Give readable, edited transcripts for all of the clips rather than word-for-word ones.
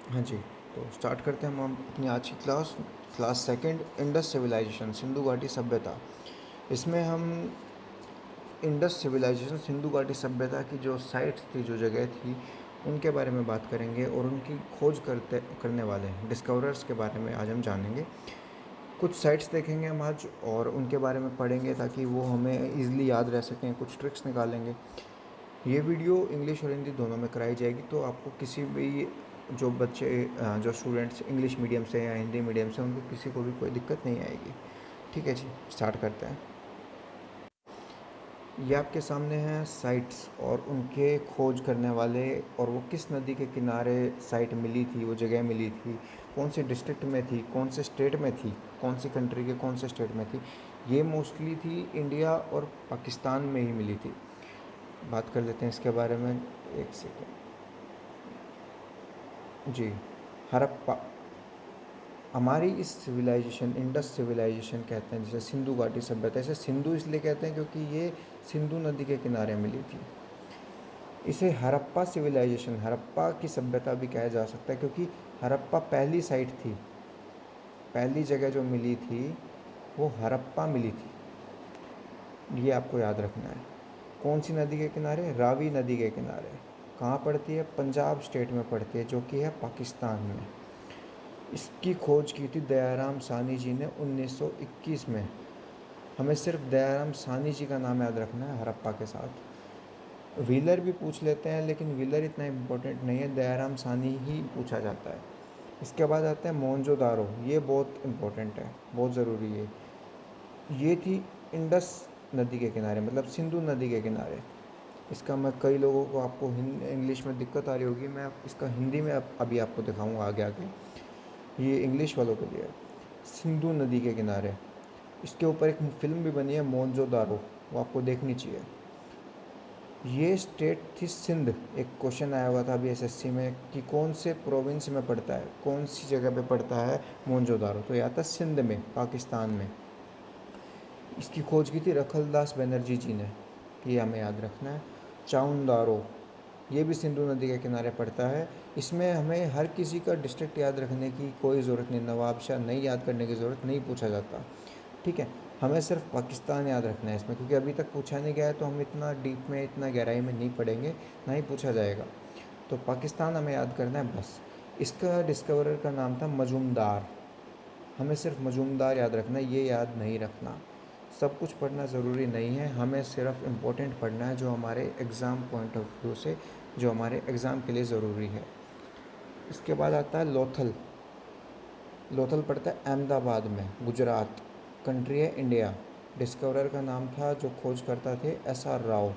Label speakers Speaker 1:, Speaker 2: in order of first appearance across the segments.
Speaker 1: हाँ जी, तो स्टार्ट करते हैं हम अपनी आज की class second Indus civilization Sindhu घाटी सभ्यता। इसमें हम इंडस सिविलाइजेशन सिंधु घाटी सभ्यता की जो साइट्स थी, जो जगह थी, उनके बारे में बात करेंगे और उनकी खोज करने वाले डिस्कवरर्स के बारे में आज हम जानेंगे। कुछ साइट्स देखेंगे हम आज और उनके बारे में पढ़ेंगे ताकि वो हमें ईज़िली याद रह सकें, कुछ ट्रिक्स निकालेंगे। ये वीडियो इंग्लिश और हिंदी दोनों में कराई जाएगी, तो आपको किसी भी जो बच्चे जो स्टूडेंट्स इंग्लिश मीडियम से या हिंदी मीडियम से, उनको किसी को भी कोई दिक्कत नहीं आएगी। ठीक है जी, स्टार्ट करते हैं। ये आपके सामने हैं साइट्स और उनके खोज करने वाले, और वो किस नदी के किनारे साइट मिली थी, वो जगह मिली थी, कौन से डिस्ट्रिक्ट में थी, कौन से स्टेट में थी, कौन सी कंट्री के कौन से स्टेट में थी। ये मोस्टली थी इंडिया और पाकिस्तान में ही मिली थी। बात कर लेते हैं इसके बारे में। एक सेकेंड जी। हड़प्पा, हमारी इस सिविलाइजेशन इंडस सिविलाइजेशन कहते हैं, जैसे सिंधु घाटी सभ्यता, इसे सिंधु इसलिए कहते हैं क्योंकि ये सिंधु नदी के किनारे मिली थी। इसे हड़प्पा सिविलाइजेशन, हड़प्पा की सभ्यता भी कहा जा सकता है क्योंकि हड़प्पा पहली साइट थी, पहली जगह जो मिली थी वो हड़प्पा मिली थी। ये आपको याद रखना है। कौन सी नदी के किनारे? रावी नदी के किनारे। कहाँ पड़ती है? पंजाब स्टेट में पड़ती है, जो कि है पाकिस्तान में। इसकी खोज की थी दयाराम साहनी जी ने 1921 में। हमें सिर्फ दयाराम साहनी जी का नाम याद रखना है हड़प्पा के साथ। व्हीलर भी पूछ लेते हैं, लेकिन व्हीलर इतना इम्पोर्टेंट नहीं है, दयाराम साहनी ही पूछा जाता है। इसके बाद आता है मोहनजोदारो। ये बहुत इम्पोर्टेंट है, बहुत ज़रूरी है। ये थी इंडस नदी के किनारे, मतलब सिंधु नदी के किनारे। इसका मैं कई लोगों को, आपको इंग्लिश में दिक्कत आ रही होगी, मैं इसका हिंदी में अभी आपको दिखाऊंगा आगे आगे। ये इंग्लिश वालों के लिए है। सिंधु नदी के किनारे। इसके ऊपर एक फ़िल्म भी बनी है मोहनजोदारो, वो आपको देखनी चाहिए। ये स्टेट थी सिंध। एक क्वेश्चन आया हुआ था अभी एसएससी में कि कौन से प्रोविंस में पड़ता है, कौन सी जगह पे पड़ता है मोहनजोदारो, तो यह था सिंध में, पाकिस्तान में। इसकी खोज की थी रखलदास बनर्जी जी ने, ये हमें याद रखना है। चाउंदारो, ये भी सिंधु नदी के किनारे पड़ता है। इसमें हमें हर किसी का डिस्ट्रिक्ट याद रखने की कोई ज़रूरत नहीं, नवाबशाह नहीं याद करने की ज़रूरत नहीं, पूछा जाता। ठीक है, हमें सिर्फ पाकिस्तान याद रखना है इसमें, क्योंकि अभी तक पूछा नहीं गया है, तो हम इतना डीप में, इतना गहराई में नहीं पढ़ेंगे, ना ही पूछा जाएगा। तो पाकिस्तान हमें याद करना है बस। इसका डिस्कवरर का नाम था मजूमदार। हमें सिर्फ मजूमदार याद रखना है, ये याद नहीं रखना। सब कुछ पढ़ना ज़रूरी नहीं है, हमें सिर्फ इम्पोर्टेंट पढ़ना है जो हमारे एग्ज़ाम पॉइंट ऑफ व्यू से, जो हमारे एग्ज़ाम के लिए ज़रूरी है। इसके बाद आता है लोथल। लोथल पड़ता है अहमदाबाद में, गुजरात। कंट्री है इंडिया। डिस्कवरर का नाम था, जो खोज करता थे, SR राव।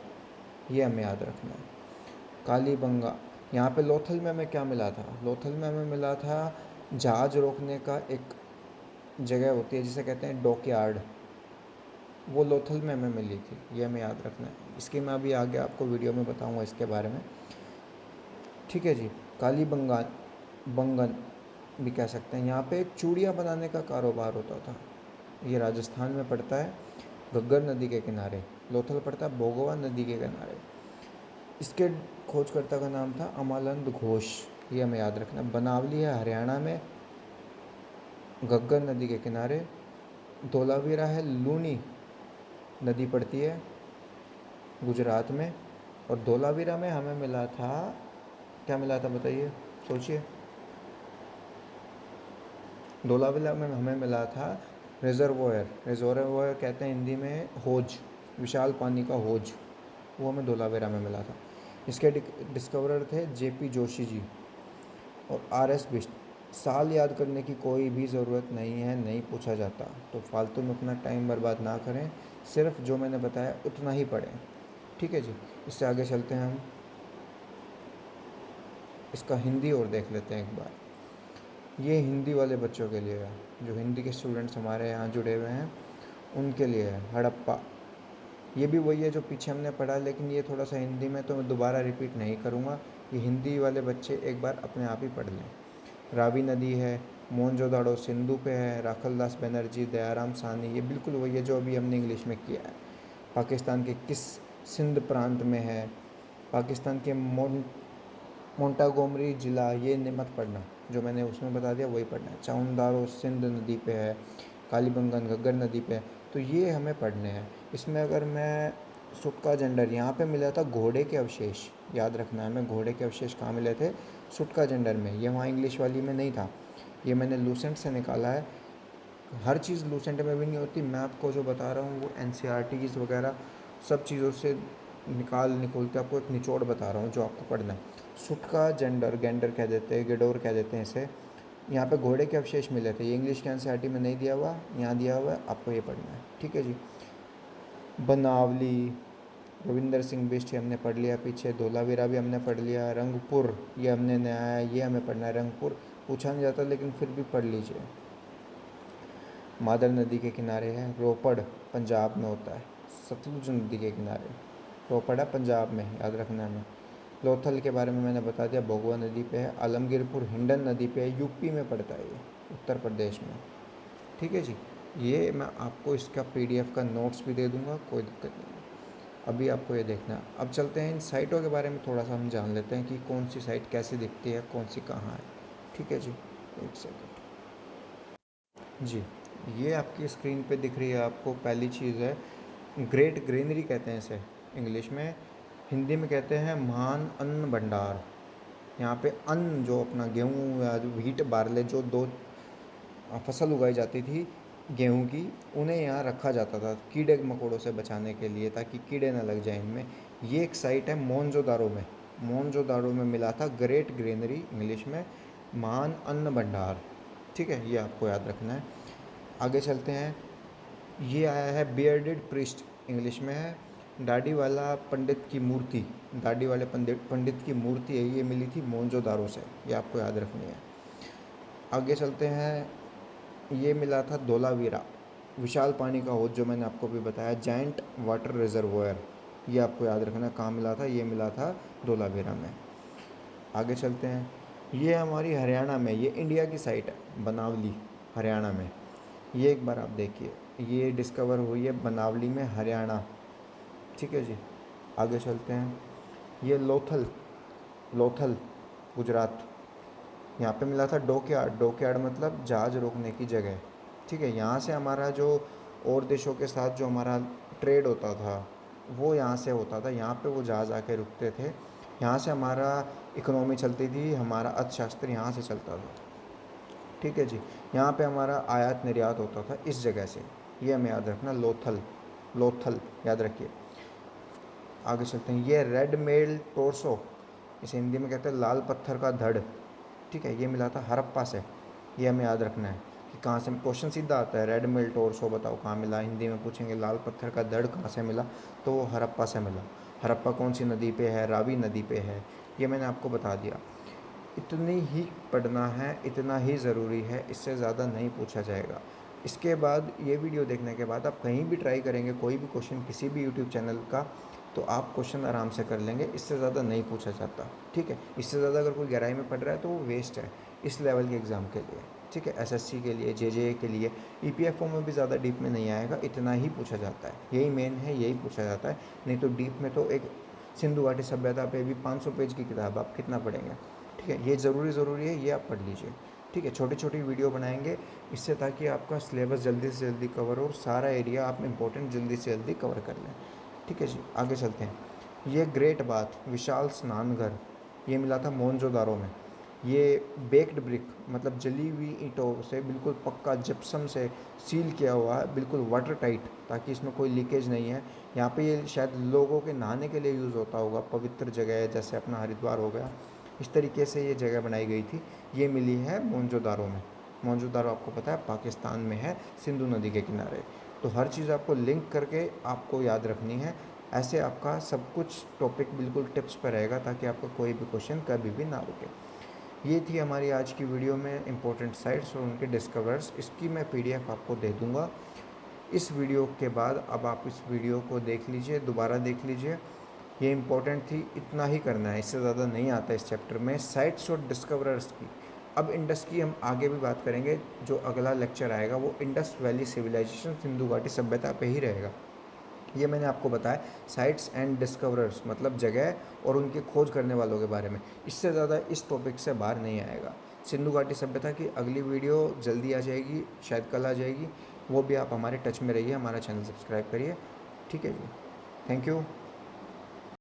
Speaker 1: ये हमें याद रखना है। कालीबंगा, यहाँ पे लोथल में हमें क्या मिला था? लोथल में हमें मिला था जहाज़ रोकने का एक जगह होती है जिसे कहते हैं डॉकयार्ड, वो लोथल में हमें मिली थी। ये हमें याद रखना है। इसकी मैं अभी आगे आपको वीडियो में बताऊंगा इसके बारे में। ठीक है जी। कालीबंगा, बंगन भी कह सकते हैं। यहाँ पे चूड़ियाँ बनाने का कारोबार होता था। ये राजस्थान में पड़ता है, घग्गर नदी के किनारे। लोथल पड़ता है भोगवा नदी के किनारे। इसके खोजकर्ता का नाम था अमानंद घोष। ये हमें याद रखना। बनावली है हरियाणा में, घग्गर नदी के किनारे। धोलावीरा है, लूनी नदी पड़ती है गुजरात में। और धोलावीरा में हमें मिला था, क्या मिला था बताइए, सोचिए। धोलावीरा में हमें मिला था रिजर्वोयर। रिजर्वोयर कहते हैं हिंदी में हौज, विशाल पानी का हौज। वो हमें धोलावीरा में मिला था। इसके डिस्कवरर थे JP जोशी जी और RS बिष्ट। साल याद करने की कोई भी ज़रूरत नहीं है, नहीं पूछा जाता, तो फालतू में अपना टाइम बर्बाद ना करें, सिर्फ जो मैंने बताया उतना ही पढ़ें। ठीक है जी। इससे आगे चलते हैं हम। इसका हिंदी और देख लेते हैं एक बार। ये हिंदी वाले बच्चों के लिए है, जो हिंदी के स्टूडेंट्स हमारे यहाँ जुड़े हुए हैं, उनके लिए है हड़प्पा। ये भी वही है जो पीछे हमने पढ़ा, लेकिन ये थोड़ा सा हिंदी में, तो मैं दोबारा रिपीट नहीं करूँगा। ये हिंदी वाले बच्चे एक बार अपने आप ही पढ़ लें। रावी नदी है, मोहनजोदाड़ो सिंधु पे है, राखलदास बनर्जी, दयाराम साहनी, ये बिल्कुल वही है जो अभी हमने इंग्लिश में किया है। पाकिस्तान के किस सिंध प्रांत में है? पाकिस्तान के मोंटागोमरी ज़िला ये मत पढ़ना, जो मैंने उसमें बता दिया वही पढ़ना है। चाउंदारो सिंध नदी पे है, कालीबंगन घग्गर नदी पे है, तो ये हमें पढ़ने हैं। इसमें अगर मैं सुटका जेंडर, यहाँ पे मिला था घोड़े के अवशेष, याद रखना है, मैं घोड़े के अवशेष कहाँ मिले थे, सुटका जेंडर में। ये वहाँ इंग्लिश वाली में नहीं था, ये मैंने लूसेंट से निकाला है। हर चीज़ लूसेंट में भी नहीं होती, मैं आपको जो बता रहा हूँ वो एनसीईआरटीज़ वगैरह सब चीज़ों से निकोल के आपको एक निचोड़ बता रहा हूँ जो आपको पढ़ना है। सुटका जेंडर, गेंडर कह देते हैं, गेडोर कह देते हैं इसे। यहाँ पे घोड़े के अवशेष मिले थे, ये इंग्लिश के एनसीईआरटी में नहीं दिया हुआ, यहाँ दिया हुआ है, आपको ये पढ़ना है, ठीक है जी। बनावली, रविंदर सिंह बिष्ट, ये हमने पढ़ लिया पीछे। धोलावीरा भी हमने पढ़ लिया। रंगपुर ये हमने नया है, ये हमें पढ़ना है। रंगपुर पूछा नहीं जाता लेकिन फिर भी पढ़ लीजिए। मादर नदी के किनारे है। रोपड़ पंजाब में होता है, सतलुज नदी के किनारे। रोपड़ है पंजाब में, याद रखना है। लोथल के बारे में मैंने बता दिया, भगवा नदी पे है। आलमगीरपुर हिंडन नदी पे है, यूपी में पड़ता है, ये उत्तर प्रदेश में, ठीक है जी। ये मैं आपको इसका पीडीएफ का नोट्स भी दे दूंगा, कोई दिक्कत नहीं है। अभी आपको ये देखना है। अब चलते हैं इन साइटों के बारे में थोड़ा सा हम जान लेते हैं कि कौन सी साइट कैसी दिखती है, कौन सी कहाँ है, ठीक है जी। एक सेकंड जी, ये आपकी स्क्रीन पे दिख रही है आपको, पहली चीज़ है ग्रेट ग्रेनरी कहते हैं इसे इंग्लिश में, हिंदी में कहते हैं महान अन्न भंडार। यहाँ पे अन्न जो अपना गेहूँ या जो व्हीट बार्ले, जो दो फसल उगाई जाती थी गेहूं की, उन्हें यहाँ रखा जाता था कीड़े मकोड़ों से बचाने के लिए, ताकि कीड़े ना लग जाएं इनमें। ये एक साइट है मोहनजोदारो में, मोहनजोदारो में मिला था ग्रेट ग्रेनरी, इंग्लिश में महान अन्न भंडार, ठीक है, ये आपको याद रखना है। आगे चलते हैं। ये आया है बियर्डेड प्रिस्ट, इंग्लिश में है। दाढ़ी वाला पंडित की मूर्ति, दाढ़ी वाले पंडित की मूर्ति है, ये मिली थी मोहनजोदारो से, ये आपको याद रखनी है। आगे चलते हैं। ये मिला था धोलावीरा, विशाल पानी का हौज, जो मैंने आपको भी बताया, जाइंट वाटर रिजर्वोयर, ये आपको याद रखना है। कहाँ मिला था, ये मिला था धोलावीरा में। आगे चलते हैं। ये हमारी हरियाणा में, ये इंडिया की साइट है, बनावली हरियाणा में। ये एक बार आप देखिए, ये डिस्कवर हुई है बनावली में, हरियाणा, ठीक है जी। आगे चलते हैं। ये लोथल, लोथल गुजरात, यहाँ पे मिला था डॉकयार्ड, डॉकयार्ड मतलब जहाज़ रोकने की जगह, ठीक है। यहाँ से हमारा जो और देशों के साथ जो हमारा ट्रेड होता था वो यहाँ से होता था, यहाँ पे वो जहाज़ आके रुकते थे, यहाँ से हमारा इकोनॉमी चलती थी, हमारा अर्थशास्त्र यहाँ से चलता था, ठीक है जी। यहाँ पे हमारा आयात निर्यात होता था इस जगह से, ये हमें याद रखना, लोथल, लोथल याद रखिए। आगे चलते हैं। ये रेड मेल टोरसो, इसे हिंदी में कहते हैं लाल पत्थर का धड़, ठीक है, ये मिला था हड़प्पा से, ये हमें याद रखना है कि कहाँ से। क्वेश्चन सीधा आता है, रेड मिल टोरसो बताओ कहाँ मिला, हिंदी में पूछेंगे लाल पत्थर का धड़ कहाँ से मिला, तो वो हड़प्पा से मिला। हड़प्पा कौन सी नदी पे है, रावी नदी पे है, ये मैंने आपको बता दिया। इतनी ही पढ़ना है, इतना ही ज़रूरी है, इससे ज़्यादा नहीं पूछा जाएगा। इसके बाद ये वीडियो देखने के बाद आप कहीं भी ट्राई करेंगे कोई भी क्वेश्चन किसी भी यूट्यूब चैनल का, तो आप क्वेश्चन आराम से कर लेंगे, इससे ज़्यादा नहीं पूछा जाता, ठीक है। इससे ज़्यादा अगर कोई गहराई में पढ़ रहा है तो वो वेस्ट है इस लेवल के एग्ज़ाम के लिए, ठीक है। एसएससी के लिए, जेजे के लिए, ईपीएफओ में भी ज़्यादा डीप में नहीं आएगा, इतना ही पूछा जाता है, यही मेन है, यही पूछा जाता है। नहीं तो डीप में तो एक सिंधु घाटी सभ्यता पे भी 500 पेज की किताब आप कितना पढ़ेंगे, ठीक है। ये ज़रूरी है, ये आप पढ़ लीजिए, ठीक है। छोटी छोटी वीडियो बनाएंगे इससे, ताकि आपका सिलेबस जल्दी से जल्दी कवर हो और सारा एरिया आप इम्पोर्टेंट जल्दी से जल्दी कवर कर लें, ठीक है जी। आगे चलते हैं। ये ग्रेट बाथ, विशाल स्नानघर, ये मिला था मोहनजोदारो में। ये बेक्ड ब्रिक मतलब जली हुई ईंटों से बिल्कुल पक्का जिप्सम से सील किया हुआ है, बिल्कुल वाटर टाइट, ताकि इसमें कोई लीकेज नहीं है। यहाँ पे ये शायद लोगों के नहाने के लिए यूज़ होता होगा, पवित्र जगह है, जैसे अपना हरिद्वार हो गया, इस तरीके से ये जगह बनाई गई थी। ये मिली है मोहनजोदारो में। मोहनजोदारो आपको पता है पाकिस्तान में है, सिंधु नदी के किनारे। तो हर चीज़ आपको लिंक करके आपको याद रखनी है, ऐसे आपका सब कुछ टॉपिक बिल्कुल टिप्स पर रहेगा, ताकि आपका कोई भी क्वेश्चन कभी भी ना रुके। ये थी हमारी आज की वीडियो में इंपॉर्टेंट साइट्स और उनके डिस्कवर्स, इसकी मैं पीडीएफ आपको दे दूँगा इस वीडियो के बाद। अब आप इस वीडियो को देख लीजिए, दोबारा देख लीजिए, ये इम्पोर्टेंट थी, इतना ही करना है, इससे ज़्यादा नहीं आता इस चैप्टर में, साइट्स और डिस्कवरर्स की। अब इंडस की हम आगे भी बात करेंगे, जो अगला लेक्चर आएगा वो इंडस वैली सिविलाइजेशन, सिंधु घाटी सभ्यता पे ही रहेगा, ये मैंने आपको बताया साइट्स एंड डिस्कवरर्स, मतलब जगह और उनके खोज करने वालों के बारे में। इससे ज़्यादा इस टॉपिक से बाहर नहीं आएगा। सिंधु घाटी सभ्यता की अगली वीडियो जल्दी आ जाएगी, शायद कल आ जाएगी। वो भी आप हमारे टच में रहिए, हमारा चैनल सब्सक्राइब करिए। ठीक है जी, थैंक यू।